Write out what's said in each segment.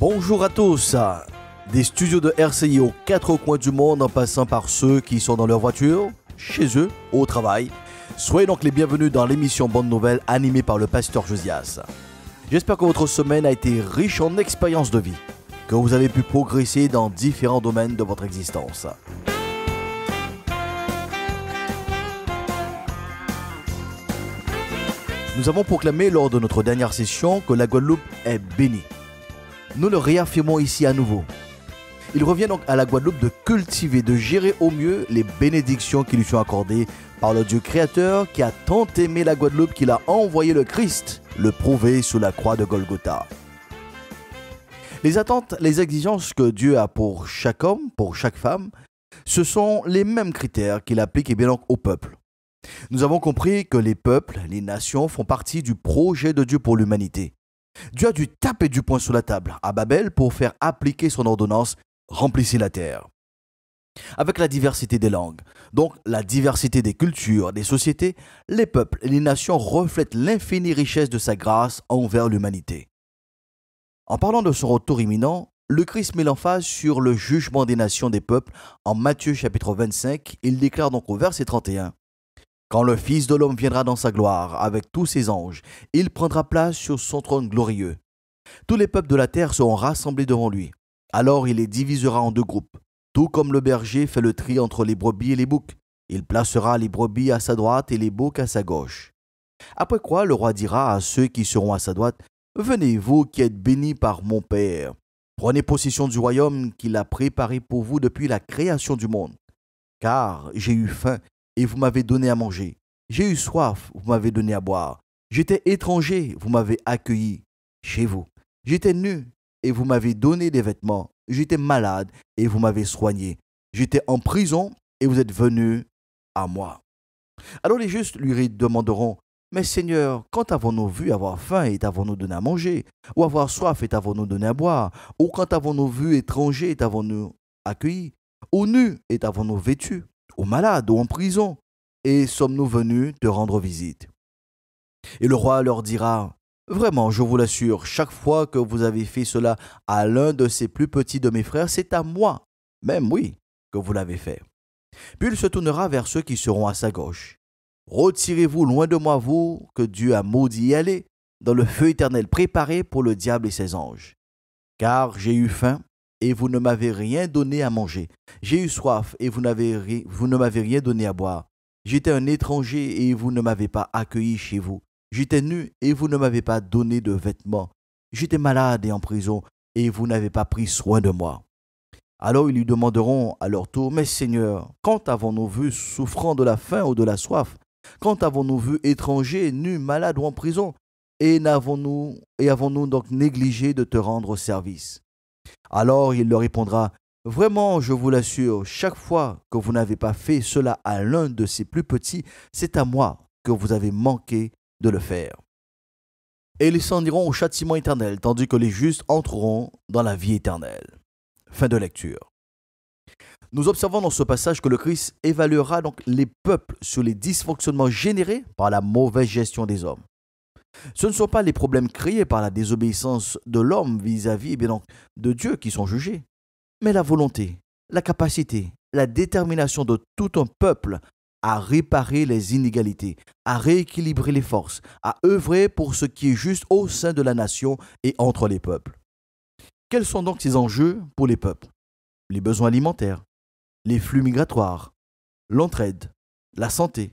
Bonjour à tous. Des studios de RCI aux quatre coins du monde en passant par ceux qui sont dans leur voiture, chez eux, au travail. Soyez donc les bienvenus dans l'émission Bonne Nouvelle animée par le pasteur Josias. J'espère que votre semaine a été riche en expériences de vie, que vous avez pu progresser dans différents domaines de votre existence. Nous avons proclamé lors de notre dernière session que la Guadeloupe est bénie. Nous le réaffirmons ici à nouveau. Il revient donc à la Guadeloupe de cultiver, de gérer au mieux les bénédictions qui lui sont accordées par le Dieu créateur qui a tant aimé la Guadeloupe qu'il a envoyé le Christ le prouver sous la croix de Golgotha. Les attentes, les exigences que Dieu a pour chaque homme, pour chaque femme, ce sont les mêmes critères qu'il applique et bien donc au peuple. Nous avons compris que les peuples, les nations font partie du projet de Dieu pour l'humanité. Dieu a dû taper du poing sur la table à Babel pour faire appliquer son ordonnance « Remplissez la terre ». Avec la diversité des langues, donc la diversité des cultures, des sociétés, les peuples et les nations reflètent l'infinie richesse de sa grâce envers l'humanité. En parlant de son retour imminent, le Christ met l'emphase sur le jugement des nations des peuples en Matthieu chapitre 25. Il déclare donc au verset 31 : « Quand le Fils de l'homme viendra dans sa gloire avec tous ses anges, il prendra place sur son trône glorieux. Tous les peuples de la terre seront rassemblés devant lui. Alors il les divisera en deux groupes. Tout comme le berger fait le tri entre les brebis et les boucs, il placera les brebis à sa droite et les boucs à sa gauche. Après quoi, le roi dira à ceux qui seront à sa droite : Venez, vous qui êtes bénis par mon Père. Prenez possession du royaume qu'il a préparé pour vous depuis la création du monde. Car j'ai eu faim et vous m'avez donné à manger. J'ai eu soif, vous m'avez donné à boire. J'étais étranger, vous m'avez accueilli chez vous. J'étais nu et vous m'avez donné des vêtements. J'étais malade et vous m'avez soigné. J'étais en prison et vous êtes venus à moi. Alors les justes lui demanderont : Mais Seigneur, quand avons-nous vu avoir faim et t'avons-nous donné à manger ? Ou avoir soif et t'avons-nous donné à boire ? Ou quand avons-nous vu étranger et t'avons-nous accueilli ? Ou nu et t'avons-nous vêtu ? Ou malade ou en prison et sommes-nous venus te rendre visite ? Et le roi leur dira : Vraiment, je vous l'assure, chaque fois que vous avez fait cela à l'un de ces plus petits de mes frères, c'est à moi, même oui, que vous l'avez fait. Puis il se tournera vers ceux qui seront à sa gauche. Retirez-vous loin de moi, vous, que Dieu a maudit, et allez dans le feu éternel préparé pour le diable et ses anges. Car j'ai eu faim, et vous ne m'avez rien donné à manger. J'ai eu soif, et vous ne m'avez rien donné à boire. J'étais un étranger, et vous ne m'avez pas accueilli chez vous. J'étais nu et vous ne m'avez pas donné de vêtements. J'étais malade et en prison et vous n'avez pas pris soin de moi. Alors ils lui demanderont à leur tour : Mais Seigneur, quand avons-nous vu souffrant de la faim ou de la soif ? Quand avons-nous vu étranger, nu, malade ou en prison ? Et avons-nous donc négligé de te rendre service ? Alors il leur répondra : Vraiment, je vous l'assure, chaque fois que vous n'avez pas fait cela à l'un de ces plus petits, c'est à moi que vous avez manqué de le faire. Et ils s'en iront au châtiment éternel, tandis que les justes entreront dans la vie éternelle. Fin de lecture. Nous observons dans ce passage que le Christ évaluera donc les peuples sur les dysfonctionnements générés par la mauvaise gestion des hommes. Ce ne sont pas les problèmes créés par la désobéissance de l'homme vis-à-vis de Dieu qui sont jugés, mais la volonté, la capacité, la détermination de tout un peuple à réparer les inégalités, à rééquilibrer les forces, à œuvrer pour ce qui est juste au sein de la nation et entre les peuples. Quels sont donc ces enjeux pour les peuples ? Les besoins alimentaires, les flux migratoires, l'entraide, la santé,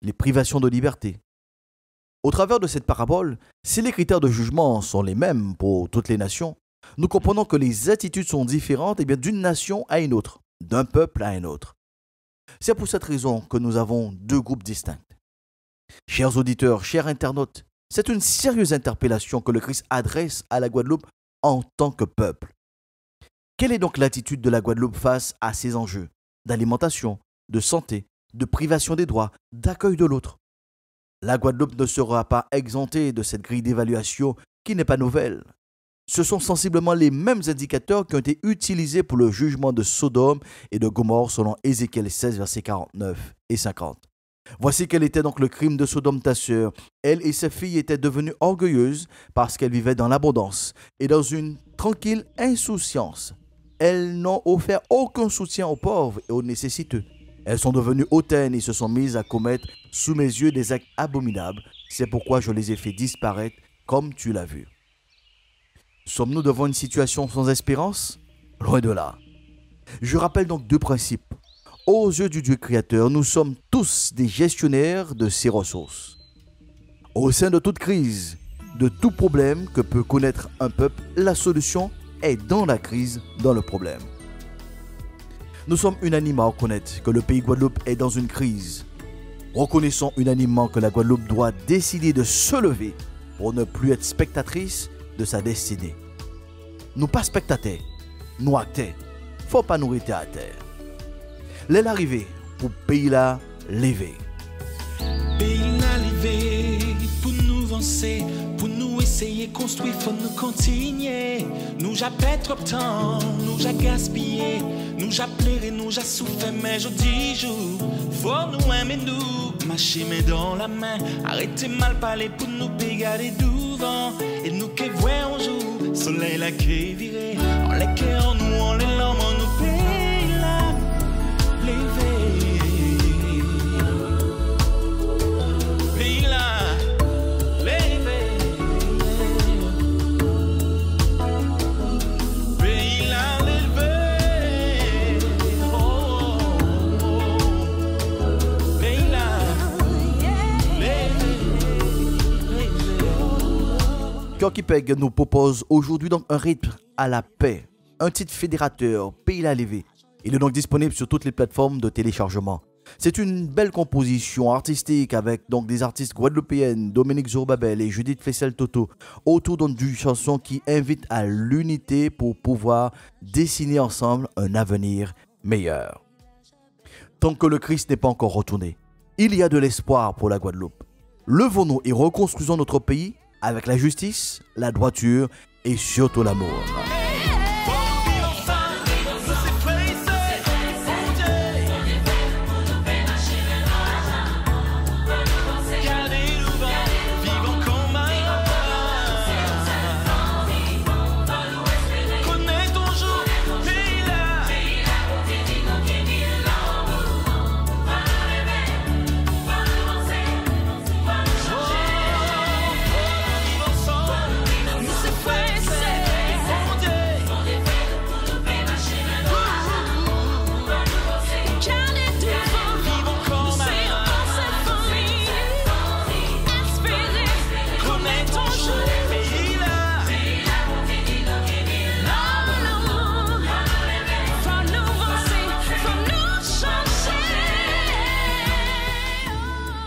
les privations de liberté. Au travers de cette parabole, si les critères de jugement sont les mêmes pour toutes les nations, nous comprenons que les attitudes sont différentes d'une nation à une autre, d'un peuple à un autre. C'est pour cette raison que nous avons deux groupes distincts. Chers auditeurs, chers internautes, c'est une sérieuse interpellation que le Christ adresse à la Guadeloupe en tant que peuple. Quelle est donc l'attitude de la Guadeloupe face à ces enjeux d'alimentation, de santé, de privation des droits, d'accueil de l'autre ? La Guadeloupe ne sera pas exemptée de cette grille d'évaluation qui n'est pas nouvelle. Ce sont sensiblement les mêmes indicateurs qui ont été utilisés pour le jugement de Sodome et de Gomorrhe selon Ézéchiel 16, versets 49 et 50. Voici quel était donc le crime de Sodome ta sœur. Elle et ses filles étaient devenues orgueilleuses parce qu'elles vivaient dans l'abondance et dans une tranquille insouciance. Elles n'ont offert aucun soutien aux pauvres et aux nécessiteux. Elles sont devenues hautaines et se sont mises à commettre sous mes yeux des actes abominables. C'est pourquoi je les ai fait disparaître comme tu l'as vu. Sommes-nous devant une situation sans espérance? Loin de là. Je rappelle donc deux principes. Aux yeux du Dieu créateur, nous sommes tous des gestionnaires de ces ressources. Au sein de toute crise, de tout problème que peut connaître un peuple, la solution est dans la crise, dans le problème. Nous sommes unanimement à reconnaître que le pays Guadeloupe est dans une crise. Reconnaissons unanimement que la Guadeloupe doit décider de se lever pour ne plus être spectatrice de sa destinée. Nous pas spectateurs, nous acteurs. Faut pas nous rester à terre. L'aile arrivée pour pays là lever. Pays là lever pour nous avancer, pour nous essayer de construire, faut nous continuer. Nous j'appelle trop de temps, nous j'ai gaspillé, nous j'ai pleuré, nous j'ai souffert, mais je dis jour, faut nous aimer nous, marcher main dans la main, arrêtez mal parler pour nous regarder devant, et nous qui voyons un jour, soleil là qui viré, on les cœurs nous, on les larmes, on nous pays là, lever. Cœur qui pègue nous propose aujourd'hui donc un rythme à la paix, un titre fédérateur, Pays la levé. Il est donc disponible sur toutes les plateformes de téléchargement. C'est une belle composition artistique avec donc des artistes guadeloupéennes, Dominique Zourbabel et Judith Flessel-Toto, autour d'une chanson qui invite à l'unité pour pouvoir dessiner ensemble un avenir meilleur. Tant que le Christ n'est pas encore retourné, il y a de l'espoir pour la Guadeloupe. Levons-nous et reconstruisons notre pays avec la justice, la droiture et surtout l'amour.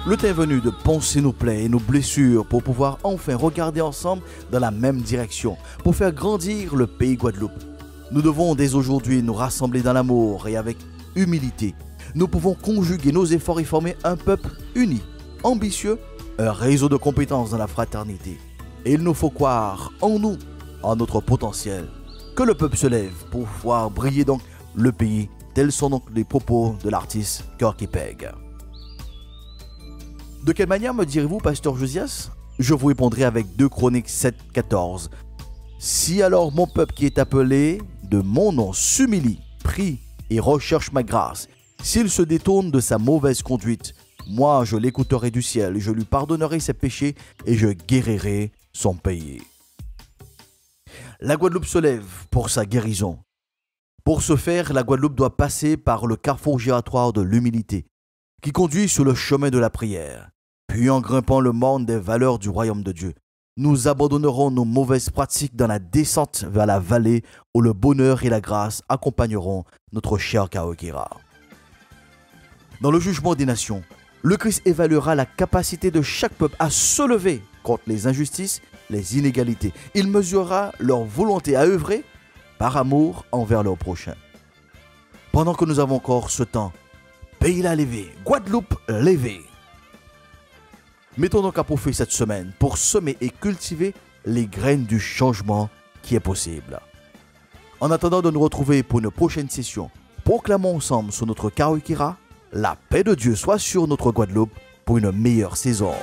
Le temps est venu de poncer nos plaies et nos blessures pour pouvoir enfin regarder ensemble dans la même direction, pour faire grandir le pays Guadeloupe. Nous devons dès aujourd'hui nous rassembler dans l'amour et avec humilité. Nous pouvons conjuguer nos efforts et former un peuple uni, ambitieux, un réseau de compétences dans la fraternité. Et il nous faut croire en nous, en notre potentiel. Que le peuple se lève pour voir briller donc le pays. Tels sont donc les propos de l'artiste Cœur qui pègue. De quelle manière me direz-vous, pasteur Josias? Je vous répondrai avec 2 Chroniques 7:14. Si alors mon peuple qui est appelé de mon nom s'humilie, prie et recherche ma grâce, s'il se détourne de sa mauvaise conduite, moi je l'écouterai du ciel, je lui pardonnerai ses péchés et je guérirai son pays. La Guadeloupe se lève pour sa guérison. Pour ce faire, la Guadeloupe doit passer par le carrefour giratoire de l'humilité, qui conduit sur le chemin de la prière. Puis en grimpant le morne des valeurs du royaume de Dieu, nous abandonnerons nos mauvaises pratiques dans la descente vers la vallée où le bonheur et la grâce accompagneront notre cher Kaokera. Dans le jugement des nations, le Christ évaluera la capacité de chaque peuple à se lever contre les injustices, les inégalités. Il mesurera leur volonté à œuvrer par amour envers leur prochain. Pendant que nous avons encore ce temps, Pays la levé, Guadeloupe levé. Mettons donc à profit cette semaine pour semer et cultiver les graines du changement qui est possible. En attendant de nous retrouver pour une prochaine session, proclamons ensemble sur notre Kaokera, la paix de Dieu soit sur notre Guadeloupe pour une meilleure saison.